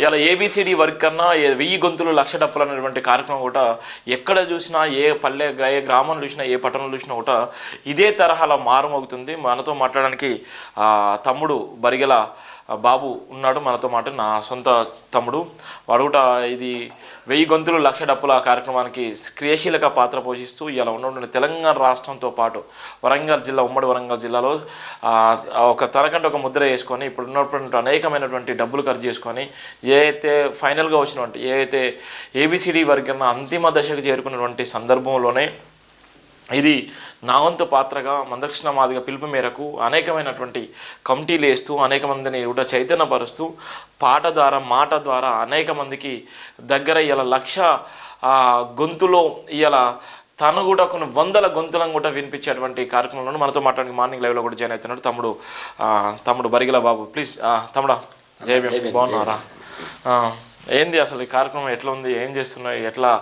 ఇలా A B C D work కన్నా 1000 గొంతులు లక్ష డప్పులు అనేటువంటి కార్యక్రమం కూడా ఎక్కడ చూసినా ఏ పల్లె ఏ గ్రామంలో చూసినా ఏ పట్టణంలో చూసినా కూడా ఇదే తరహాలో మారుమోగుతుంది. మనతో మాట్లాడడానికి తమ్ముడు బరిగెల బాబు ఉన్నాడు మనతో మాట, నా సొంత తమ్ముడు. వాడు కూడా ఇది 1000 గొంతులు లక్ష డప్పుల కార్యక్రమానికి క్రియాశీలక పాత్ర పోషిస్తూ ఇలా ఉన్నటువంటి తెలంగాణ రాష్ట్రంతో పాటు వరంగల్ జిల్లా, ఉమ్మడి వరంగల్ జిల్లాలో ఒక తనకంటే ఒక ముద్ర వేసుకొని ఇప్పుడు ఉన్నటువంటి అనేకమైనటువంటి డబ్బులు ఖర్చు చేసుకొని ఏదైతే ఫైనల్గా వచ్చినటువంటి ఏదైతే ఏబిసిడి వర్గం అంతిమ దశకు చేరుకున్నటువంటి సందర్భంలోనే ఇది నా వంతు పాత్రగా మందకృష్ణ మాదిగ పిలుపు మేరకు అనేకమైనటువంటి కమిటీలు వేస్తూ అనేక మందిని కూడా చైతన్యపరుస్తూ పాట ద్వారా మాట ద్వారా అనేక మందికి దగ్గర ఇలా 1,00,000 గొంతులో ఇలా తను కూడా కొన్ని 100 గొంతులను కూడా వినిపించేటువంటి కార్యక్రమంలో మనతో మాట్లాడి మార్నింగ్ లైవ్లో కూడా జాయిన్ అవుతున్నాడు తమ్ముడు బరిగెల బాబు. ప్లీజ్ తమ్ముడా, జై భీమ్, బాగున్నారా? ఏంది అసలు ఈ కార్యక్రమం ఎట్లా ఉంది, ఏం చేస్తున్నాయి, ఎట్లా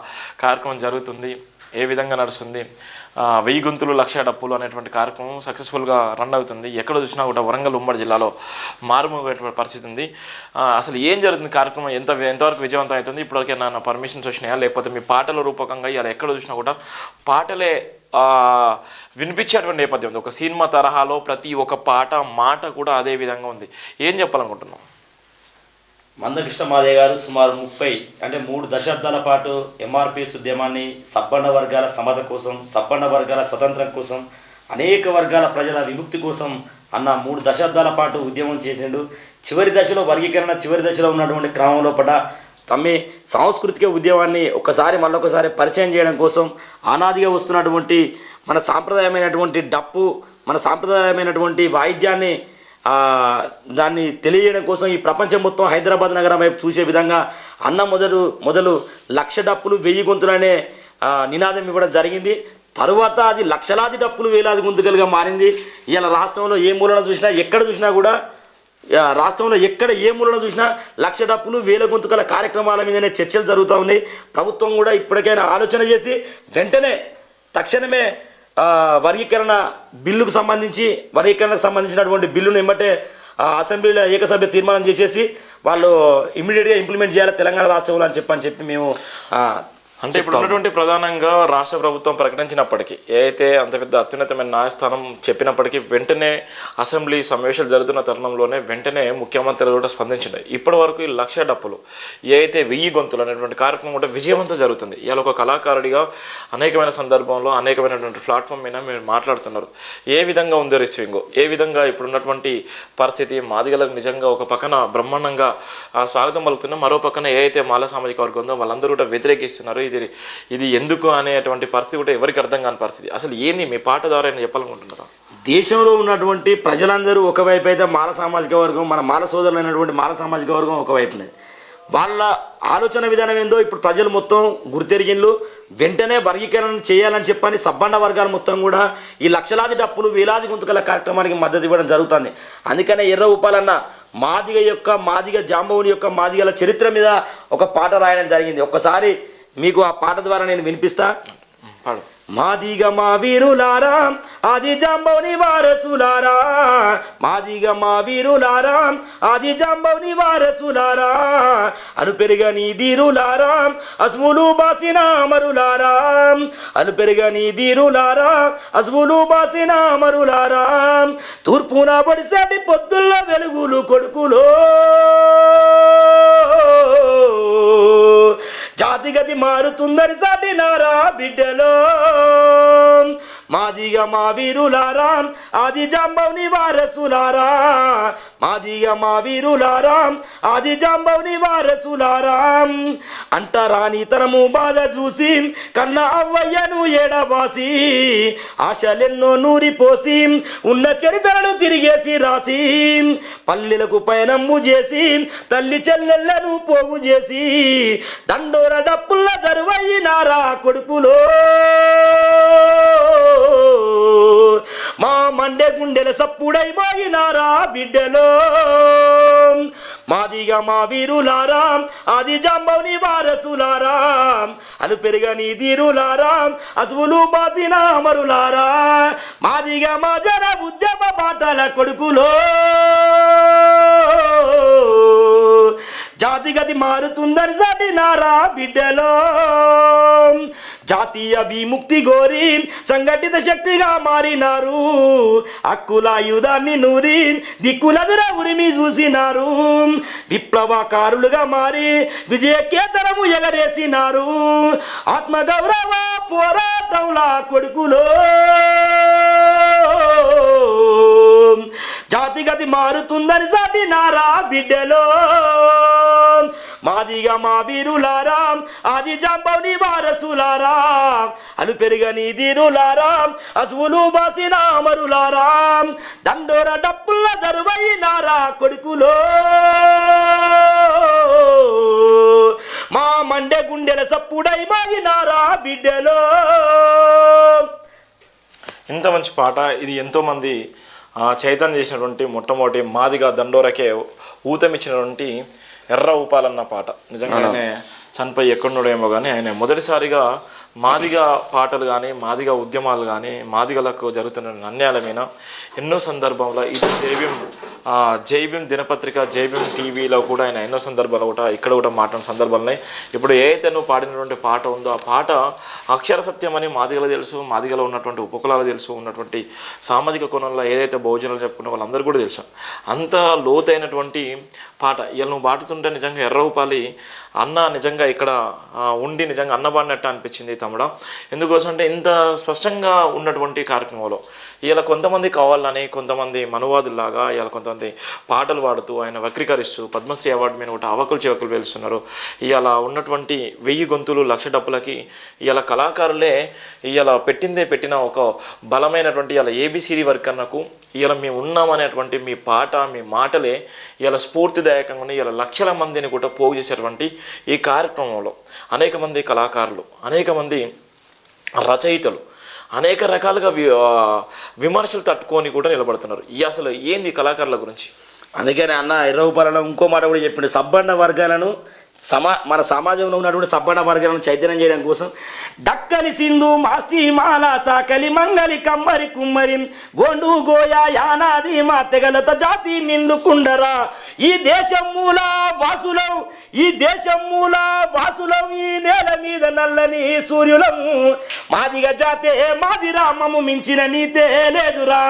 కార్యక్రమం జరుగుతుంది, ఏ విధంగా నడుస్తుంది? 1000 గొంతులు లక్ష డప్పులు అనేటువంటి కార్యక్రమం సక్సెస్ఫుల్గా రన్ అవుతుంది. ఎక్కడ చూసినా కూడా వరంగల్ ఉమ్మడి జిల్లాలో మారుమోగేటువంటి పరిస్థితి ఉంది. అసలు ఏం జరుగుతుంది కార్యక్రమం, ఎంతవరకు విజయవంతం అవుతుంది? ఇప్పటివరకు నా పర్మిషన్స్ వచ్చినాయా, లేకపోతే మీ పాటల రూపకంగా ఇలా ఎక్కడ చూసినా కూడా పాటలే వినిపించేటువంటి నేపథ్యం ఉంది. ఒక సినిమా తరహాలో ప్రతి ఒక్క పాట మాట కూడా అదే విధంగా ఉంది. ఏం చెప్పాలనుకుంటున్నాం? మందకృష్ణ మాదిగ గారు సుమారు 3 దశాబ్దాల పాటు ఎంఆర్పిఎస్ ఉద్యమాన్ని సబ్బండ వర్గాల సమత కోసం, సబ్బండ వర్గాల స్వతంత్రం కోసం, అనేక వర్గాల ప్రజల విముక్తి కోసం అన్న 3 దశాబ్దాల పాటు ఉద్యమం చేసిండు. చివరి దశలో వర్గీకరణ చివరి దశలో ఉన్నటువంటి క్రమంలో తమ్మి సాంస్కృతిక ఉద్యమాన్ని మళ్ళొకసారి పరిచయం చేయడం కోసం అనాదిగా వస్తున్నటువంటి మన సాంప్రదాయమైనటువంటి డప్పు, మన సాంప్రదాయమైనటువంటి వాయిద్యాన్ని దాన్ని తెలియజేయడం కోసం ఈ ప్రపంచం మొత్తం హైదరాబాద్ నగరం వైపు చూసే విధంగా అన్న మొదలు 1,00,000 డప్పులు 1000 గొంతులు అనే నినాదం ఇవ్వడం జరిగింది. తరువాత అది లక్షలాది డప్పులు వేలాది గొంతుకలుగా మారింది. ఇలా రాష్ట్రంలో ఏ మూలన చూసినా ఎక్కడ చూసినా కూడా రాష్ట్రంలో ఏ మూలన చూసినా 1,00,000 డప్పులు 1000 గొంతుకల కార్యక్రమాల మీదనే చర్చలు జరుగుతూ ఉన్నాయి. ప్రభుత్వం కూడా ఇప్పటికైనా ఆలోచన చేసి వెంటనే తక్షణమే వర్గీకరణకు సంబంధించినటువంటి బిల్లును ఎమ్మటే అసెంబ్లీలో ఏకసభ్య తీర్మానం చేసేసి వాళ్ళు ఇమ్మీడియట్గా ఇంప్లిమెంట్ చేయాలి తెలంగాణ రాష్ట్రంలో అని చెప్పి మేము అంటే ఇప్పుడు ఉన్నటువంటి ప్రధానంగా రాష్ట్ర ప్రభుత్వం ప్రకటించినప్పటికీ ఏదైతే అంత పెద్ద అత్యున్నతమైన న్యాయస్థానం చెప్పినప్పటికీ వెంటనే అసెంబ్లీ సమావేశాలు జరుగుతున్న తరుణంలోనే వెంటనే ముఖ్యమంత్రి కూడా స్పందించింది. ఇప్పటి వరకు ఈ 1,00,000 డప్పులు ఏదైతే 1000 గొంతులు అనేటువంటి కార్యక్రమం కూడా విజయవంతం జరుగుతుంది. ఇవాళ ఒక కళాకారుడిగా అనేకమైన సందర్భంలో అనేకమైనటువంటి ప్లాట్ఫామ్ మీద మీరు మాట్లాడుతున్నారు. ఏ విధంగా ఉంది రిసీవింగ్, ఏ విధంగా ఇప్పుడున్నటువంటి పరిస్థితి మాదిగలకు నిజంగా ఒక పక్కన బ్రహ్మాండంగా స్వాగతం పలుకుతున్నా, మరో పక్కన ఏదైతే మాల సామాజిక వర్గం ఉందో వాళ్ళందరూ కూడా వ్యతిరేకిస్తున్నారు. ఇది ఎందుకు అనేటువంటి పరిస్థితి కూడా ఎవరికి అర్థం కాని పరిస్థితి. అసలు ఏంది మీ పాట ద్వారా చెప్పాలనుకుంటున్నారా? దేశంలో ఉన్నటువంటి ప్రజలందరూ ఒకవైపు అయితే మాల సామాజిక వర్గం, మన మాల సోదరులు అయినటువంటి మాల సామాజిక వర్గం ఒకవైపు ఉన్నది. వాళ్ళ ఆలోచన విధానం ఏందో ఇప్పుడు ప్రజలు మొత్తం గుర్తెరిగిన్లు. వెంటనే వర్గీకరణ చేయాలని చెప్పని సబ్బండ వర్గాలు మొత్తం కూడా ఈ లక్షలాది డప్పులు వేలాది గొంతుకల కార్యక్రమానికి మద్దతు ఇవ్వడం జరుగుతుంది. అందుకనే ఎర్ర ఉపాలన్న మాదిగ జాంబవుని యొక్క మాదిగల చరిత్ర మీద ఒక పాట రాయడం జరిగింది. ఒక్కసారి మీకు ఆ పాట ద్వారా నేను వినిపిస్తా. మాదిగ మా వీరులారా ఆది జాంబవుని వారసులారా, మాదిగ మా వీరులారా ఆది జాంబవుని వారసులారా, అను పెరుగని ధీరులారా అస్ములు బాసిన అమరులారా, అను పెరుగని ధీరులారా అస్ములు బాసిన అమరులారా, తూర్పున పడిసాటి పొద్దుల్లో వెలుగులు కొడుకులో, జాతిగతి మారుతుందని సాటినారా బిడ్డలో, మాదిగ మా వీరులారా ఆది జాంబవుని వారసులారా, మాదిగ మా వీరులారా ఆది జాంబవుని వారసులారా, అంటరాని తనము బాధ చూసి కన్న అవ్వయ్యను ఏడబాసి, ఆశలెన్నో నూరిపోసి ఉన్న చరిత్రను తిరిగేసి రాసి, పల్లెలకు పయనము చేసి తల్లి చెల్లెళ్లను పోగు చేసి, దండోర డప్పుల్ల దరువయ్యినారా కొడుకులో, మా మండే గుండెల సప్పుడైపోయినారా బిడ్డలో, మాదిగ మా వీరులారా ఆది జాంబవుని వారసులారా, అను పెరుగని ధీరులారా అసువులు బాసిన అమరులారా, మాదిగ మా జన ఉద్యమ బాటల కొడుకులో, జాతిగతి మారుతుందని సాటినారా బిడ్డలో జాతీయ విముక్తి గోరి సంఘటిత శక్తిగా మారినారు హక్కుల ఆయుధాన్ని నూరి దిక్కులదుర ఉరిమి చూసినారు విప్లవకారులుగా మారి విజయకేతనము ఎగరేసినారు ఆత్మగౌరవ పోరాటంలా కొడుకులో జాతిగతి మారుతుందని సాటినారా బిడ్డలో మాదిగా మా వీరులారా ఆది జాంబవుని వారసులారా అలు పెరుగని దీరులారా అసువులు బాసిన అమరులారా దండోర డప్పుల దరువైనారా కొడుకులో మా మండే గుండెల సప్పుడై మాగినారా బిడ్డలో. ఇంత మంచి పాట ఇది ఎంతోమంది చైతన్యం చేసినటువంటి మొట్టమొదటి మాదిగా దండోరకే ఊతమిచ్చినటువంటి ఎర్ర ఊపాలన్న పాట. నిజంగానే చనిపోయి ఎక్కడున్నాడేమో కానీ ఆయన మొదటిసారిగా మాదిగా పాటలు కానీ మాదిగా ఉద్యమాలు కానీ మాదిగలకు జరుగుతున్న అన్యాయాల మీద ఎన్నో సందర్భంలో ఇది జైభీం దినపత్రిక జైభీం టీవీలో కూడా ఆయన ఎన్నో సందర్భాలు కూడా ఇక్కడ కూడా మాట్లాడిన సందర్భాలున్నాయి. ఇప్పుడు ఏదైతే నువ్వు పాడినటువంటి పాట ఉందో ఆ పాట అక్షర సత్యం అని మాదిగలు తెలుసు, మాదిగలో ఉన్నటువంటి ఉపకులాలు తెలుసు, ఉన్నటువంటి సామాజిక కోణంలో ఏదైతే బహుజనులు చెప్పుకున్న వాళ్ళందరూ కూడా తెలుసు. అంత లోతైనటువంటి పాట ఇలా నువ్వు పాడుతుంటే నిజంగా ఎర్రవుపాలి అన్న నిజంగా ఇక్కడ ఉండి నిజంగా అన్నబాడినట్టు అనిపించింది తమ్ముడా. ఎందుకోసం అంటే ఇంత స్పష్టంగా ఉన్నటువంటి కార్యక్రమంలో ఇలా కొంతమంది కావాలని కొంతమంది మనువాదుల్లాగా ఇలా కొంతమంది పాటలు పాడుతూ ఆయన వక్రీకరిస్తూ పద్మశ్రీ అవార్డు మీద ఒకటి అవకులు చివకులు వెలుస్తున్నారు. ఇలా ఉన్నటువంటి 1000 గొంతులు 1,00,000 డప్పులకి ఇలా కళాకారులే ఇలా పెట్టిన ఒక బలమైనటువంటి ఇలా ఏబిసిడి వర్క్ అన్నకు ఇలా మేము ఉన్నామనేటువంటి మీ పాట మీ మాటలే ఇలా స్ఫూర్తిదాయకంగా ఇలా లక్షల మందిని కూడా పోగు చేసేటువంటి ఈ కార్యక్రమంలో అనేక మంది కళాకారులు, అనేక మంది రచయితలు అనేక రకాలుగా విమర్శలు తట్టుకొని కూడా నిలబడుతున్నారు. ఈ అసలు ఏంది కళాకారుల గురించి? అందుకని అన్న ఎర్రవుపాలలో ఇంకో మాట కూడా చెప్పిండు, సబ్బండ వర్గాలను మన సమాజంలో ఉన్నటువంటి సబ్బండ వర్గాలను చైతన్యం చేయడం కోసం డక్కలి సింధు మాస్తి మాల సాకలి మంగలి కమ్మరి కుమ్మరి గోండు గోయా యానాది మా తెగలతో జాతి నిండుకుండరా ఈ దేశం మూల వాసులం ఈ దేశం మూల వాసులం ఈ నేల మీద నల్లని సూర్యులము మాదిగ జాతే మాది రామము మించిన నీతే లేదురా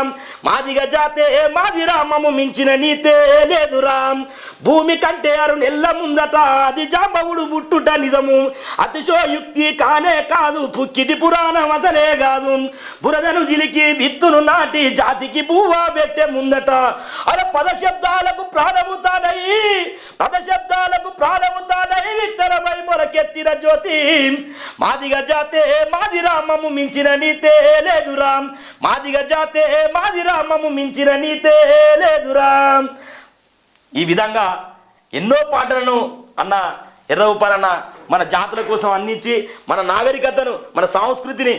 మాదిగ జాతే మాది రామము మించిన నీతే లేదురా భూమి కంటే 6 నెలల ముందట అది జాంబవుడు పుట్టుట నిజము అతిశోయుక్తి కానే కాదు పుక్కిటి పురాణం అసలే కాదు బురదను జిలికి విత్తును నాటి జాతికి పువ్వ పెట్టే ముందట అలా పదశబ్దాలకు ప్రాణము తానై విత్తనమై మొలకెత్తిన జ్యోతి మాదిగ జాతే మాది రామము మించిన నీతే లేదురా మాదిగ జాతే మాది రామము మించిన నీతే లేదురా. ఈ విధంగా ఎన్నో పాటలను అన్న ఎర్రవుపాలన్న మన జాతుల కోసం అందించి మన నాగరికతను మన సంస్కృతిని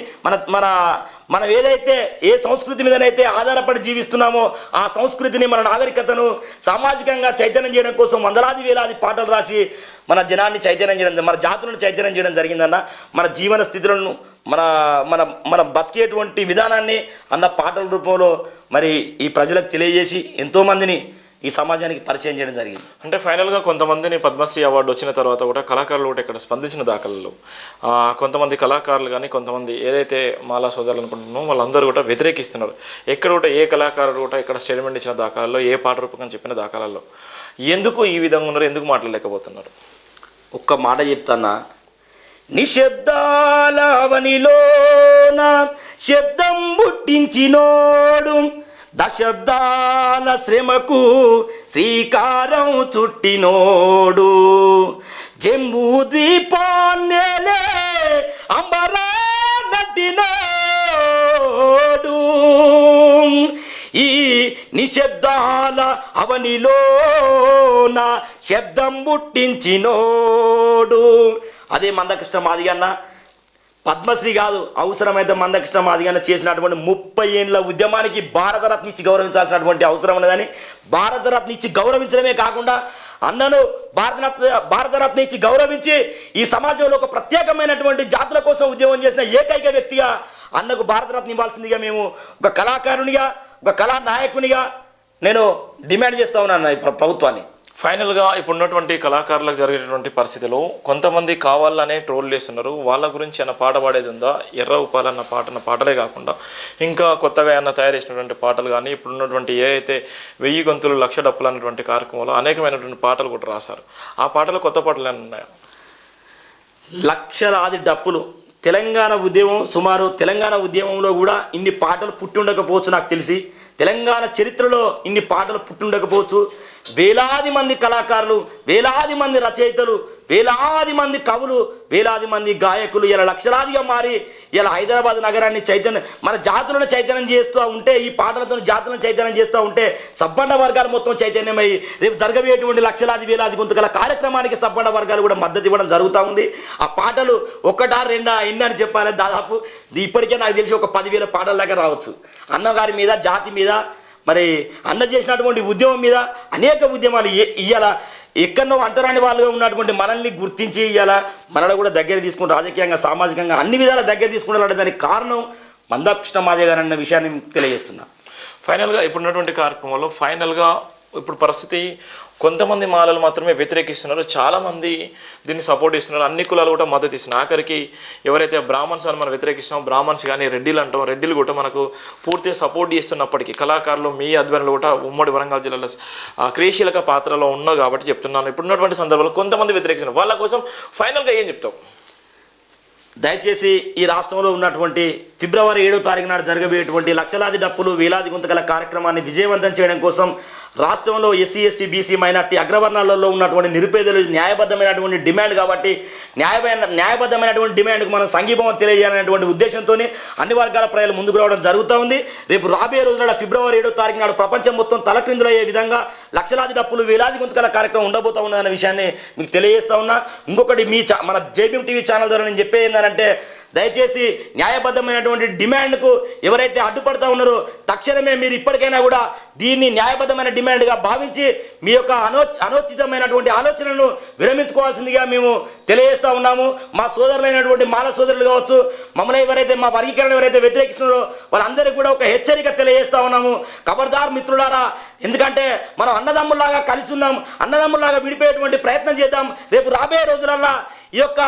మనం ఏదైతే ఏ సంస్కృతి మీదనైతే ఆధారపడి జీవిస్తున్నామో ఆ సంస్కృతిని మన నాగరికతను సామాజికంగా చైతన్యం చేయడం కోసం వందలాది వేలాది పాటలు రాసి మన జనాన్ని చైతన్యం చేయడం మన జాతులను చైతన్యం చేయడం జరిగిందన్న. మన జీవన స్థితులను మన బతికేటువంటి విధానాన్ని అన్న పాటల రూపంలో మరి ఈ ప్రజలకు తెలియజేసి ఎంతోమందిని ఈ సమాజానికి పరిచయం చేయడం జరిగింది. అంటే ఫైనల్గా కొంతమందిని పద్మశ్రీ అవార్డు వచ్చిన తర్వాత కూడా కళాకారులు కూడా ఇక్కడ స్పందించిన దాఖలలో కొంతమంది కళాకారులు కానీ కొంతమంది ఏదైతే మాలా సోదరులు అనుకుంటున్నామో వాళ్ళందరూ కూడా వ్యతిరేకిస్తున్నారు. ఎక్కడ కూడా ఏ కళాకారుడు కూడా ఇక్కడ స్టేట్మెంట్ ఇచ్చిన దాఖలలో ఏ పాట రూపకం చెప్పిన దాఖలలో ఎందుకు ఈ విధంగా ఉన్నారు, ఎందుకు మాట్లాడలేకపోతున్నారు? ఒక్క మాట చెప్తానా, నిశ్శబ్దాల అవనిలోన శబ్దం పుట్టించినోడు దశబ్దాల శ్రమకు శ్రీకారం చుట్టినోడు జంబూ ద్వీపాన్నేలే అంబరా నట్టినోడు ఈ నిశ్శబ్దాల అవనిలోన శబ్దం పుట్టించినోడు. అదే మందకృష్ణ మాదిగన్న పద్మశ్రీ కాదు, అవసరమైతే మందకృష్ణ మాదిగన్న చేసినటువంటి 30 ఏళ్ళ ఉద్యమానికి భారతరత్న ఇచ్చి గౌరవించాల్సినటువంటి అవసరం ఉన్నదని భారతరత్న ఇచ్చి గౌరవించడమే కాకుండా అన్నను భారతరత్న ఇచ్చి గౌరవించి ఈ సమాజంలో ఒక ప్రత్యేకమైనటువంటి జాతుల కోసం ఉద్యమం చేసిన ఏకైక వ్యక్తిగా అన్నకు భారతరత్న ఇవ్వాల్సిందిగా మేము ఒక కళాకారునిగా ఒక కళా నాయకునిగా నేను డిమాండ్ చేస్తా ఉన్నాను ఈ ప్రభుత్వాన్ని. ఫైనల్గా ఇప్పుడున్నటువంటి కళాకారులకు జరిగేటువంటి పరిస్థితిలో కొంతమంది కావాలనే ట్రోల్ చేస్తున్నారు. వాళ్ళ గురించి ఏమైనా పాట పాడేది ఉందా? ఎర్ర ఉపాలన్న పాటలే కాకుండా ఇంకా కొత్తగా ఏమైనా తయారు చేసినటువంటి పాటలు కానీ ఇప్పుడున్నటువంటి ఏ అయితే 1000 గొంతులు లక్ష డప్పులు అన్నటువంటి కార్యక్రమంలో అనేకమైనటువంటి పాటలు కూడా రాశారు. ఆ పాటలు కొత్త పాటలు ఏమైనా ఉన్నాయా? లక్షలాది డప్పులు తెలంగాణ ఉద్యమం సుమారు తెలంగాణ ఉద్యమంలో కూడా ఇన్ని పాటలు పుట్టి ఉండకపోవచ్చు. నాకు తెలిసి తెలంగాణ చరిత్రలో ఇన్ని పాటలు పుట్టి ఉండకపోవచ్చు. వేలాది మంది కళాకారులు, వేలాది మంది రచయితలు, వేలాది మంది కవులు, వేలాది మంది గాయకులు ఇలా లక్షలాదిగా మారి ఇలా హైదరాబాద్ నగరాన్ని మన జాతులను చైతన్యం చేస్తూ ఉంటే, ఈ పాటలతో జాతులను చైతన్యం చేస్తూ ఉంటే సబ్బండ వర్గాలు మొత్తం చైతన్యమై రేపు జరగబోయేటువంటి లక్షలాది వేలాది గొంతుకల కార్యక్రమానికి సబ్బండ వర్గాలు కూడా మద్దతు ఇవ్వడం జరుగుతూ ఉంది. ఆ పాటలు ఒకటా రెండా ఎన్ని అని చెప్పాలి, దాదాపు ఇప్పటికే నాకు తెలిసి ఒక 10,000 పాటల దాకా రావచ్చు. అన్నగారి మీద, జాతి మీద, మరి అన్న చేసినటువంటి ఉద్యమం మీద అనేక ఉద్యమాలు ఇవాళ ఎక్కడో అంటరాని వాళ్ళుగా ఉన్నటువంటి మనల్ని గుర్తించి ఇవాళ మనలో కూడా దగ్గర తీసుకుని రాజకీయంగా, సామాజికంగా అన్ని విధాల దగ్గర తీసుకున్నారంటే దానికి కారణం మందార కృష్ణ మాదిగ గారు అన్న విషయాన్ని తెలియజేస్తున్నా. ఫైనల్గా ఇప్పుడున్నటువంటి కార్యక్రమంలో ఫైనల్గా ఇప్పుడు పరిస్థితి కొంతమంది మాలలు మాత్రమే వ్యతిరేకిస్తున్నారు, చాలామంది దీన్ని సపోర్ట్ ఇస్తున్నారు, అన్ని కులాలు కూడా మద్దతు ఇస్తున్నారు. ఆఖరికి ఎవరైతే బ్రాహ్మణ్స్ అని మనం వ్యతిరేకిస్తున్నామో బ్రాహ్మణ్స్ కానీ రెడ్డిలు అంటాం, రెడ్డిలు కూడా మనకు పూర్తిగా సపోర్ట్ చేస్తున్నప్పటికీ కళాకారులు మీ ఆధ్వర్యంలో కూడా ఉమ్మడి వరంగల్ జిల్లాలో క్రియాశీలక పాత్రలో ఉన్నావు కాబట్టి చెప్తున్నాను. ఇప్పుడున్నటువంటి సందర్భంలో కొంతమంది వ్యతిరేకిస్తున్నారు, వాళ్ళ కోసం ఫైనల్గా ఏం చెప్తావు? దయచేసి ఈ రాష్ట్రంలో ఉన్నటువంటి ఫిబ్రవరి 7వ తారీఖు నాడు జరగబోయేటువంటి లక్షలాది డప్పులు వేలాది గొంతుకల కార్యక్రమాన్ని విజయవంతం చేయడం కోసం రాష్ట్రంలో ఎస్సీ ఎస్టీ బీసీ మైనార్టీ అగ్రవర్ణాలలో ఉన్నటువంటి నిరుపేదలు న్యాయబద్ధమైనటువంటి డిమాండ్ కాబట్టి న్యాయబద్ధమైనటువంటి డిమాండ్కు మనం సంఘీభావం తెలియజేయాలనేటువంటి ఉద్దేశంతో అన్ని వర్గాల ప్రజలు ముందుకు రావడం జరుగుతూ ఉంది. రేపు రాబోయే రోజుల ఫిబ్రవరి 7వ తారీఖు నాడు ప్రపంచం మొత్తం తలక్రిందులయ్యే విధంగా లక్షలాది డప్పులు వేలాది గొంతుకల కార్యక్రమం ఉండబోతా ఉన్నదన్న విషయాన్ని మీకు తెలియజేస్తా ఉన్నా. ఇంకొకటి మన జేబీఎం టీవీ ఛానల్ ద్వారా నేను చెప్పేది ఏంటంటే, దయచేసి న్యాయబద్ధమైనటువంటి డిమాండ్కు ఎవరైతే అడ్డుపడతా ఉన్నారో తక్షణమే మీరు ఇప్పటికైనా కూడా దీన్ని న్యాయబద్ధమైన డిమాండ్గా భావించి మీ యొక్క అనోచితమైనటువంటి ఆలోచనలను విరమించుకోవాల్సిందిగా మేము తెలియజేస్తూ ఉన్నాము. మా సోదరులైనటువంటి మాల సోదరులు కావచ్చు, మమ్మల్ని ఎవరైతే మా వర్గీకరణ ఎవరైతే వ్యతిరేకిస్తున్నారో వాళ్ళందరికీ కూడా ఒక హెచ్చరిక తెలియజేస్తా ఉన్నాము. ఖబర్దార్ మిత్రులారా, ఎందుకంటే మనం అన్నదమ్ముల్లాగా కలిసి ఉన్నాం, అన్నదమ్ముల్లాగా విడిపోయేటువంటి ప్రయత్నం చేద్దాం. రేపు రాబోయే రోజులల్లో ఈ యొక్క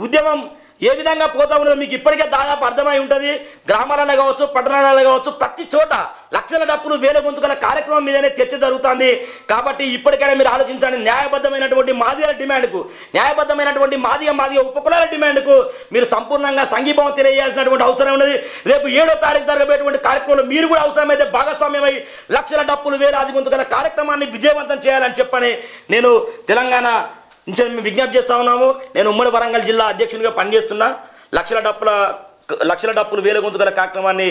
ఉద్యమం ఏ విధంగా పోతా ఉన్నదో మీకు ఇప్పటికే దాదాపు అర్థమై ఉంటుంది. గ్రామాలలో కావచ్చు, పట్టణాలలో కావచ్చు, ప్రతి చోట లక్షల డప్పులు వేల గొంతుకల కార్యక్రమం మీదనే చర్చ జరుగుతుంది. కాబట్టి ఇప్పటికైనా మీరు ఆలోచించండి. న్యాయబద్ధమైనటువంటి మాదిగల డిమాండ్కు, న్యాయబద్ధమైనటువంటి మాదిగ ఉపకులాల డిమాండ్కు మీరు సంపూర్ణంగా సంఘీభావం తెలియజేయాల్సినటువంటి అవసరం ఉన్నది. రేపు 7వ తారీఖు జరగబోయేటువంటి కార్యక్రమంలో మీరు కూడా అవసరమైతే భాగస్వామ్యమై లక్షల డప్పులు వేలాది గొంతుకల కార్యక్రమాన్ని విజయవంతం చేయాలని చెప్పని నేను తెలంగాణ నుంచి మేము విజ్ఞప్తి చేస్తూ ఉన్నాము. నేను ఉమ్మడి వరంగల్ జిల్లా అధ్యక్షునిగా పనిచేస్తున్నా. లక్షల డప్పులు వేల గొంతుకల కార్యక్రమాన్ని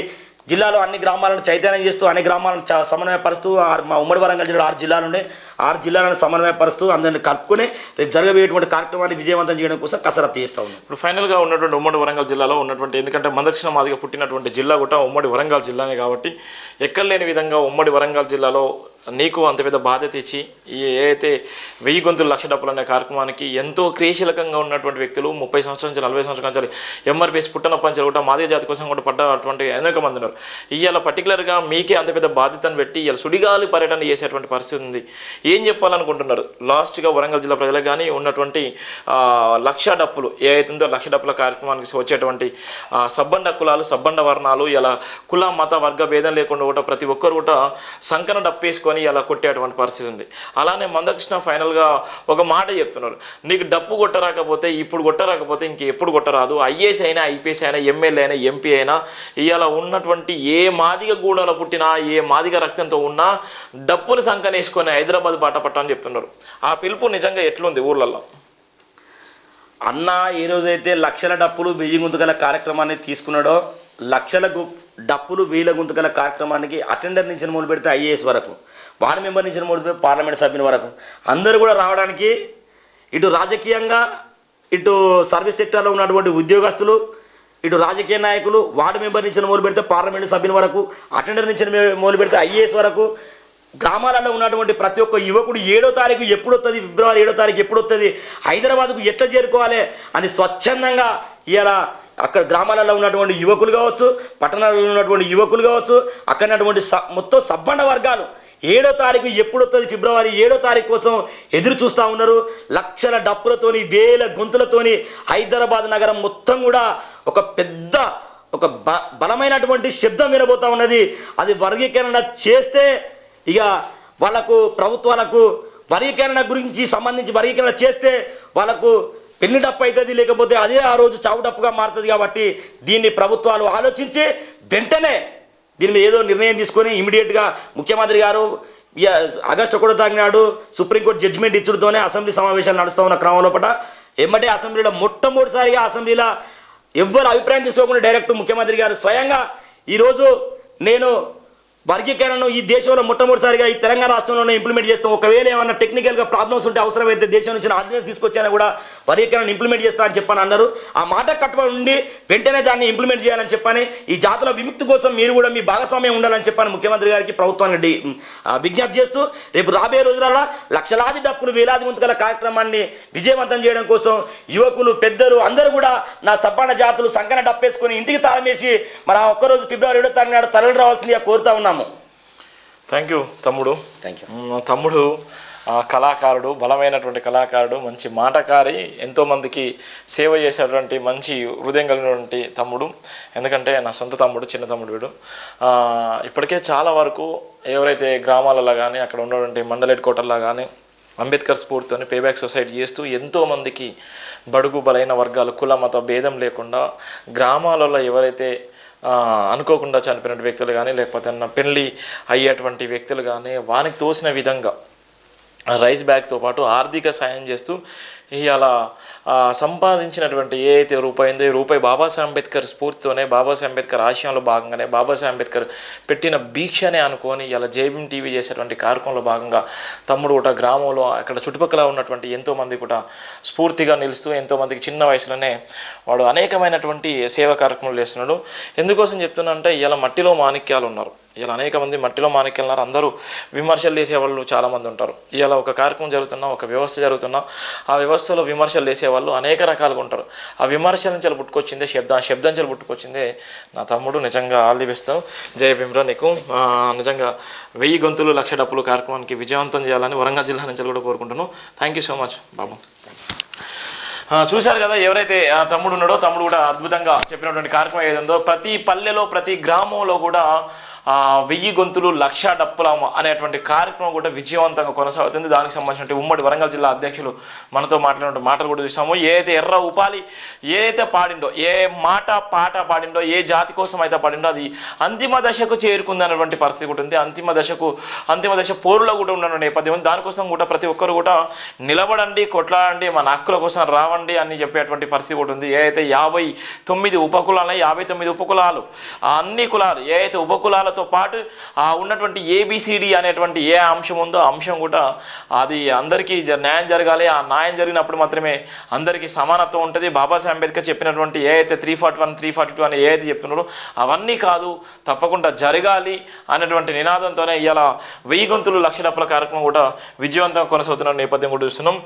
జిల్లాలో అన్ని గ్రామాలను చైతన్యం చేస్తూ, అన్ని గ్రామాలను సమన్వయపరుస్తూ, మా ఉమ్మడి వరంగల్ జిల్లాలో 6 జిల్లాలు ఉండే 6 జిల్లాలను సమన్వయపరుస్తూ అందరిని కలుపుకొని రేపు జరగబోయేటువంటి కార్యక్రమాన్ని విజయవంతం చేయడం కోసం కసరత్తు చేస్తూ ఉన్నాం. ఇప్పుడు ఫైనల్గా ఉన్నటువంటి ఉమ్మడి వరంగల్ జిల్లాలో ఉన్నటువంటి, ఎందుకంటే మందార కృష్ణ మాదిగ పుట్టినటువంటి జిల్లా కూడా ఉమ్మడి వరంగల్ జిల్లానే కాబట్టి ఎక్కడ లేని విధంగా ఉమ్మడి వరంగల్ జిల్లాలో నీకు అంత పెద్ద బాధ్యత ఇచ్చి ఏదైతే 1000 గొంతులు లక్ష డప్పులు అనే కార్యక్రమానికి ఎంతో క్రియాశీలకంగా ఉన్నటువంటి వ్యక్తులు 30 సంవత్సరాల నుంచి 40 సంవత్సరాల నుంచి ఎంఆర్పీఎస్ పుట్టన పంచాలు కూడా మాదిగ జాతి కోసం కూడా పడ్డటువంటి అనేక మంది ఉన్నారు. ఇవాళ పర్టికులర్గా మీకే అంత పెద్ద బాధ్యతను పెట్టి ఇవాళ సుడిగాలి పర్యటన చేసేటువంటి పరిస్థితి ఉంది. ఏం చెప్పాలనుకుంటున్నారు లాస్ట్గా వరంగల్ జిల్లా ప్రజలకు కానీ ఉన్నటువంటి లక్ష డప్పులు ఏదైతుందో లక్ష డప్పుల కార్యక్రమానికి వచ్చేటువంటి సబ్బండ కులాలు, సబ్బండ వర్ణాలు, ఇలా కుల మత వర్గ భేదం లేకుండా కూడా ప్రతి ఒక్కరు కూడా సంకన డప్పేసుకొని అలా కొట్టేటువంటి పరిస్థితి ఉంది. అలానే మందకృష్ణ ఫైనల్గా ఒక మాట చెప్తున్నారు, నీకు డప్పు కొట్టరాకపోతే ఇప్పుడు కొట్టరాకపోతే ఇంకెప్పుడు కొట్టరాదు. ఐఏఎస్ అయినా, ఐపీఎస్ అయినా, ఎమ్మెల్యే అయినా, ఎంపీ అయినా ఇవాళ ఉన్నటువంటి ఏ మాదిగ గూడలో పుట్టినా, ఏ మాదిగ రక్తంతో ఉన్నా డప్పుని సంకనేసుకొని హైదరాబాద్ బాట పట్టని చెప్తున్నారు. ఆ పిలుపు నిజంగా ఎట్లుంది ఊర్లలో? అన్న ఏ రోజైతే లక్షల డప్పులు 1000 గొంతుకల కార్యక్రమాన్ని తీసుకున్నాడో, లక్షల డప్పులు 1000 గొంతుకల కార్యక్రమానికి అటెండర్ నుంచి మొదలు పెడితే ఐఏఎస్ వరకు, వార్డు మెంబర్ నుంచి మొదలు పెడితే పార్లమెంట్ సభ్యుని వరకు అందరూ కూడా రావడానికి ఇటు రాజకీయంగా, ఇటు సర్వీస్ సెక్టర్లో ఉన్నటువంటి ఉద్యోగస్తులు, ఇటు రాజకీయ నాయకులు, వార్డు మెంబర్ నుంచి మొదలు పెడితే పార్లమెంట్ సభ్యుని వరకు, అటెండర్ నుంచి మొదలు పెడితే ఐఏఎస్ వరకు, గ్రామాలలో ఉన్నటువంటి ప్రతి ఒక్క యువకుడు 7వ తారీఖు ఎప్పుడు వస్తుంది, ఫిబ్రవరి 7వ తారీఖు ఎప్పుడు వస్తుంది, హైదరాబాద్కు ఎట్లా చేరుకోవాలి అని స్వచ్ఛందంగా ఇలా అక్కడ గ్రామాలలో ఉన్నటువంటి యువకులు కావచ్చు, పట్టణాలలో ఉన్నటువంటి యువకులు కావచ్చు, అక్కడ ఉన్నటువంటి మొత్తం సబ్బండ వర్గాలు 7వ తారీఖు ఎప్పుడు వస్తుంది, ఫిబ్రవరి 7వ తారీఖు కోసం ఎదురు చూస్తూ ఉన్నారు. లక్షల డప్పులతోని, వేల గొంతులతోని హైదరాబాద్ నగరం మొత్తం కూడా ఒక పెద్ద బలమైనటువంటి శబ్దం వినబోతూ ఉన్నది. అది వర్గీకరణ చేస్తే ఇక వాళ్ళకు ప్రభుత్వాలకు వర్గీకరణ గురించి సంబంధించి వర్గీకరణ చేస్తే వాళ్ళకు పెళ్లి డప్పు అవుతుంది, లేకపోతే అదే ఆ రోజు చావు డప్పుగా మారుతుంది. కాబట్టి దీన్ని ప్రభుత్వాలు ఆలోచించి వెంటనే దీని మీద ఏదో నిర్ణయం తీసుకొని ఇమీడియట్గా ముఖ్యమంత్రి గారు ఆగస్టు 1 తారీఖు నాడు సుప్రీంకోర్టు జడ్జిమెంట్ ఇచ్చుడుతోనే అసెంబ్లీ సమావేశాలు నడుస్తూ ఉన్న క్రమం లోపల ఎమ్మటే అసెంబ్లీలో మొట్టమొదటిసారిగా అసెంబ్లీలో ఎవ్వరు అభిప్రాయం తీసుకోకుండా డైరెక్ట్ ముఖ్యమంత్రి గారు స్వయంగా ఈరోజు నేను వర్గీకరణను ఈ దేశంలో మొట్టమొదటిసారిగా ఈ తెలంగాణ రాష్ట్రంలోనే ఇంప్లిమెంట్ చేస్తాం. ఒకవేళ ఏమన్నా టెక్నికల్గా ప్రాబ్లమ్స్ ఉంటే అవసరమైతే దేశం నుంచి ఆర్డినెన్స్ తీసుకొచ్చాను కూడా వర్గీకరణ ఇంప్లిమెంట్ చేస్తా అని చెప్పని అన్నారు. ఆ మాట కట్టుబడి ఉండి వెంటనే దాన్ని ఇంప్లిమెంట్ చేయాలని చెప్పని, ఈ జాతుల విముక్తి కోసం మీరు కూడా మీ భాగస్వామ్యం ఉండాలని చెప్పని ముఖ్యమంత్రి గారికి ప్రభుత్వానికి విజ్ఞప్తి చేస్తూ రేపు రాబోయే రోజులలో లక్షలాది డప్పులు వేలాది గొంతుకల కార్యక్రమాన్ని విజయవంతం చేయడం కోసం యువకులు పెద్దలు అందరూ కూడా నా సబ్బాన జాతులు సంకన డప్పేసుకొని ఇంటికి తాళమేసి మరి ఆ ఒక్కరోజు ఫిబ్రవరి 7వ తారీఖు నాడు తరలి రావాల్సిందిగా కోరుతా ఉన్నాము. థ్యాంక్ యూ తమ్ముడు. Thank you. తమ్ముడు కళాకారుడు, బలమైనటువంటి కళాకారుడు, మంచి మాటకారి, ఎంతోమందికి సేవ చేసేటువంటి మంచి హృదయం కలిగినటువంటి తమ్ముడు. ఎందుకంటే నా సొంత తమ్ముడు, చిన్న తమ్ముడు వీడు. ఇప్పటికే చాలా వరకు ఎవరైతే గ్రామాలలో కానీ అక్కడ ఉన్నటువంటి మండల హెడ్ క్వార్టర్లో కానీ అంబేద్కర్ స్ఫూర్తితోని పేబ్యాక్ సొసైటీ చేస్తూ ఎంతోమందికి బడుగు బలైన వర్గాలు కుల మత భేదం లేకుండా గ్రామాలలో ఎవరైతే అనుకోకుండా చనిపోయిన వ్యక్తులు కానీ లేకపోతే పెళ్ళి అయ్యేటువంటి వ్యక్తులు కానీ వానికి తోసిన విధంగా రైస్ బ్యాగ్తో పాటు ఆర్థిక సాయం చేస్తూ ఇలా సంపాదించినటువంటి ఏ అయితే రూపాయి ఉందో ఈ రూపాయి బాబాసాహెబ్ అంబేద్కర్ స్ఫూర్తితోనే, బాబాసాహెబ్ అంబేద్కర్ ఆశయంలో భాగంగానే, బాబాసాహెబ్ అంబేద్కర్ పెట్టిన భీక్షనే అనుకొని ఇలా జైభీం టీవీ చేసేటువంటి కార్యక్రమంలో భాగంగా తమ్ముడు కూడా గ్రామంలో అక్కడ చుట్టుపక్కల ఉన్నటువంటి ఎంతోమంది కూడా స్ఫూర్తిగా నిలుస్తూ ఎంతోమందికి చిన్న వయసులోనే వాడు అనేకమైనటువంటి సేవా కార్యక్రమాలు చేస్తున్నాడు. ఎందుకోసం చెప్తున్నా అంటే ఇలా మట్టిలో మాణిక్యాలు ఉన్నారు. ఇలా అనేక మంది మట్టిలో మాణిక్యాలు అందరూ విమర్శలు చేసేవాళ్ళు చాలామంది ఉంటారు. ఇలా ఒక కార్యక్రమం జరుగుతున్నా, ఒక వ్యవస్థ జరుగుతున్నా ఆ వ్యవస్థలో విమర్శలు చేసేవాళ్ళు అనేక రకాలుగా ఉంటారు. ఆ విమర్శల నుంచి పుట్టుకొచ్చిందే శబ్దం నుంచి పుట్టుకొచ్చిందే నా తమ్ముడు. నిజంగా ఆల్ ది బెస్ట్. జై భీమ్రా నీకు. నిజంగా 1000 గొంతులు లక్ష డప్పులు కార్యక్రమానికి విజయవంతం చేయాలని వరంగల్ జిల్లా నుంచి కూడా కోరుకుంటున్నాను. థ్యాంక్ యూ సో మచ్ బాబు. చూశారు కదా, ఎవరైతే తమ్ముడు ఉన్నాడో తమ్ముడు కూడా అద్భుతంగా చెప్పినటువంటి కార్యక్రమం ఏదో ప్రతి పల్లెలో ప్రతి గ్రామంలో కూడా 1000 గొంతులు లక్ష డప్పుల అనేటువంటి కార్యక్రమం కూడా విజయవంతంగా కొనసాగుతుంది. దానికి సంబంధించిన ఉమ్మడి వరంగల్ జిల్లా అధ్యక్షులు మనతో మాట్లాడిన మాటలు కూడా చూసాము. ఏదైతే ఎర్ర ఉపాలి ఏదైతే పాడిండో, ఏ పాట పాడిండో, ఏ జాతి కోసం అయితే పాడిండో అది అంతిమ దశకు చేరుకుంది అన్నటువంటి పరిస్థితి కూడా ఉంది. అంతిమ దశ పోరులో కూడా ఉన్న నేపథ్యం ఉంది. దానికోసం కూడా ప్రతి ఒక్కరు కూడా నిలబడండి, కొట్లాడండి, మన హక్కుల కోసం రావండి అని చెప్పేటువంటి పరిస్థితి కూడా ఉంది. ఏదైతే 59 ఉపకులాలు 59 ఉపకులాలు అన్ని కులాలు ఏదైతే ఉపకులాలతో పాటు ఉన్నటువంటి ఏబిసిడి అనేటువంటి ఏ అంశం ఉందో ఆ అంశం కూడా అది అందరికీ న్యాయం జరగాలి. ఆ న్యాయం జరిగినప్పుడు మాత్రమే అందరికీ సమానత్వం ఉంటుంది. బాబాసాహెబ్ అంబేద్కర్ చెప్పినటువంటి ఏదైతే 341, 342 అని ఏదైతే చెప్తున్నారో అవన్నీ కాదు, తప్పకుండా జరగాలి అనేటువంటి నినాదంతోనే ఇలా 1000 గొంతులు లక్ష డప్పుల కార్యక్రమం కూడా విజయవంతంగా కొనసాగుతున్న నేపథ్యం కూడా చూస్తున్నాం.